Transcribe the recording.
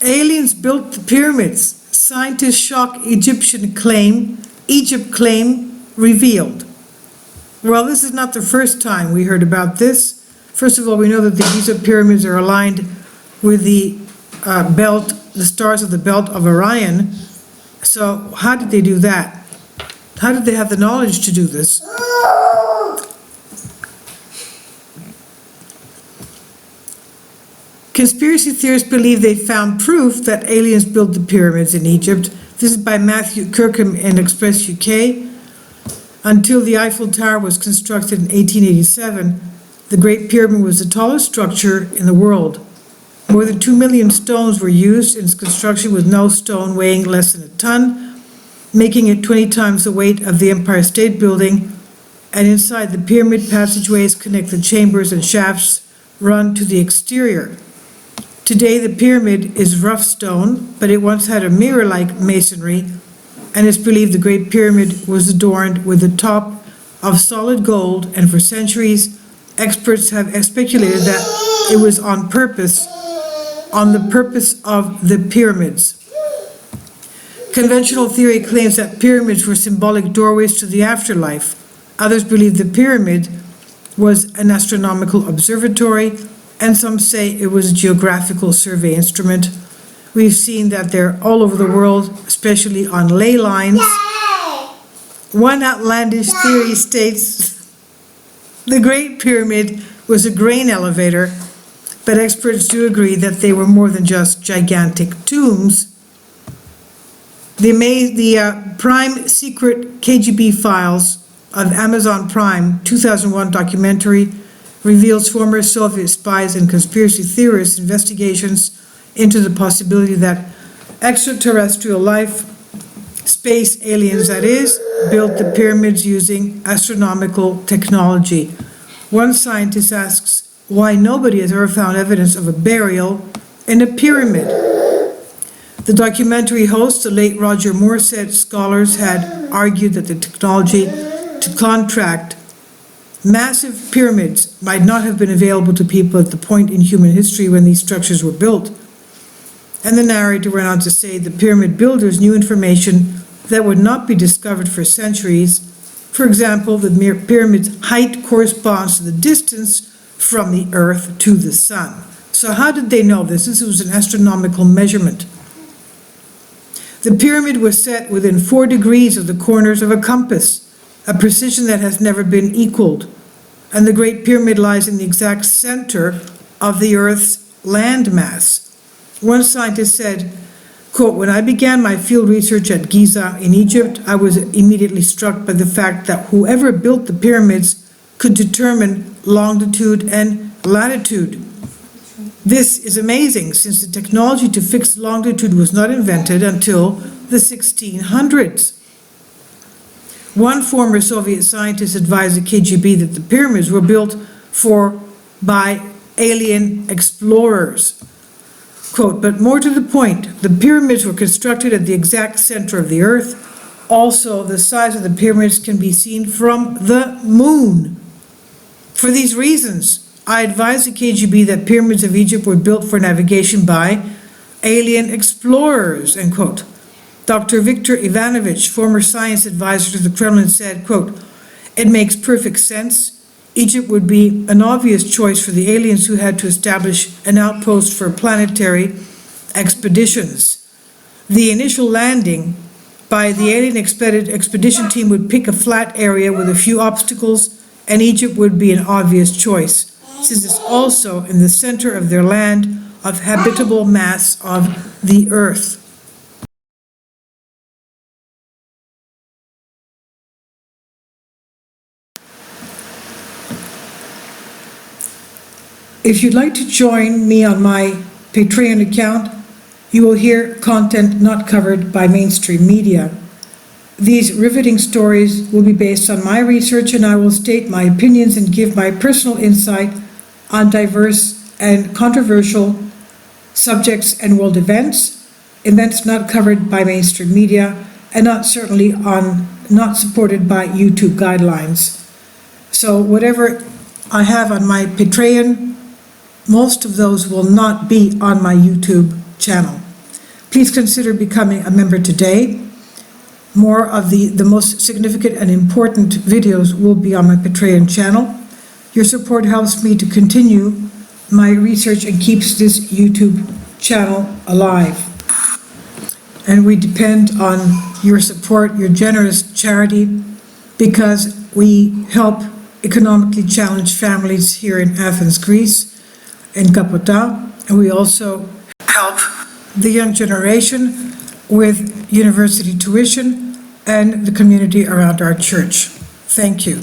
Aliens built the pyramids. Scientists shock Egypt claim revealed. Well, this is not the first time we heard about this. First of all, we know that the Giza pyramids are aligned with the stars of the belt of Orion. So how did they do that? How did they have the knowledge to do this? Conspiracy theorists believe they found proof that aliens built the pyramids in Egypt. This is by Matthew Kirkham in Express UK. Until the Eiffel Tower was constructed in 1887, the Great Pyramid was the tallest structure in the world. More than 2 million stones were used in its construction, with no stone weighing less than a ton, making it 20 times the weight of the Empire State Building. And inside the pyramid, passageways connect the chambers and shafts run to the exterior. Today, the pyramid is rough stone, but it once had a mirror-like masonry, and it's believed the Great Pyramid was adorned with the top of solid gold, and for centuries, experts have speculated that it was on the purpose of the pyramids. Conventional theory claims that pyramids were symbolic doorways to the afterlife. Others believe the pyramid was an astronomical observatory, and some say it was a geographical survey instrument. We've seen that they're all over the world, especially on ley lines. One outlandish theory states the Great Pyramid was a grain elevator, but experts do agree that they were more than just gigantic tombs. The Prime Secret KGB Files of Amazon Prime 2001 documentary reveals former Soviet spies and conspiracy theorists' investigations into the possibility that extraterrestrial life, space aliens that is, built the pyramids using astronomical technology. One scientist asks why nobody has ever found evidence of a burial in a pyramid. The documentary host, the late Roger Moore, said scholars had argued that the technology to contract massive pyramids might not have been available to people at the point in human history when these structures were built. And the narrator went on to say the pyramid builders knew information that would not be discovered for centuries. For example, the pyramid's height corresponds to the distance from the Earth to the Sun. So how did they know this? This was an astronomical measurement. The pyramid was set within 4 degrees of the corners of a compass, a precision that has never been equaled. And the Great Pyramid lies in the exact center of the Earth's landmass. One scientist said, quote, "When I began my field research at Giza in Egypt, I was immediately struck by the fact that whoever built the pyramids could determine longitude and latitude. This is amazing, since the technology to fix longitude was not invented until the 1600s. One former Soviet scientist advised the KGB that the pyramids were built by alien explorers. Quote, "But more to the point, the pyramids were constructed at the exact center of the Earth. Also, the size of the pyramids can be seen from the moon. For these reasons, I advise the KGB that pyramids of Egypt were built for navigation by alien explorers," end quote. Dr. Viktor Ivanovich, former science advisor to the Kremlin, said, quote, "It makes perfect sense. Egypt would be an obvious choice for the aliens who had to establish an outpost for planetary expeditions. The initial landing by the alien expedition team would pick a flat area with a few obstacles, and Egypt would be an obvious choice, since it's also in the center of their land of habitable mass of the Earth." If you'd like to join me on my Patreon account, you will hear content not covered by mainstream media. These riveting stories will be based on my research, and I will state my opinions and give my personal insight on diverse and controversial subjects and world events not covered by mainstream media, and not supported by YouTube guidelines. So whatever I have on my Patreon most of those will not be on my YouTube channel. Please consider becoming a member today. More of the most significant and important videos will be on my Patreon channel. Your support helps me to continue my research and keeps this YouTube channel alive. And we depend on your support, your generous charity, because we help economically challenged families here in Athens, Greece, in Kapota, and we also help the young generation with university tuition and the community around our church. Thank you.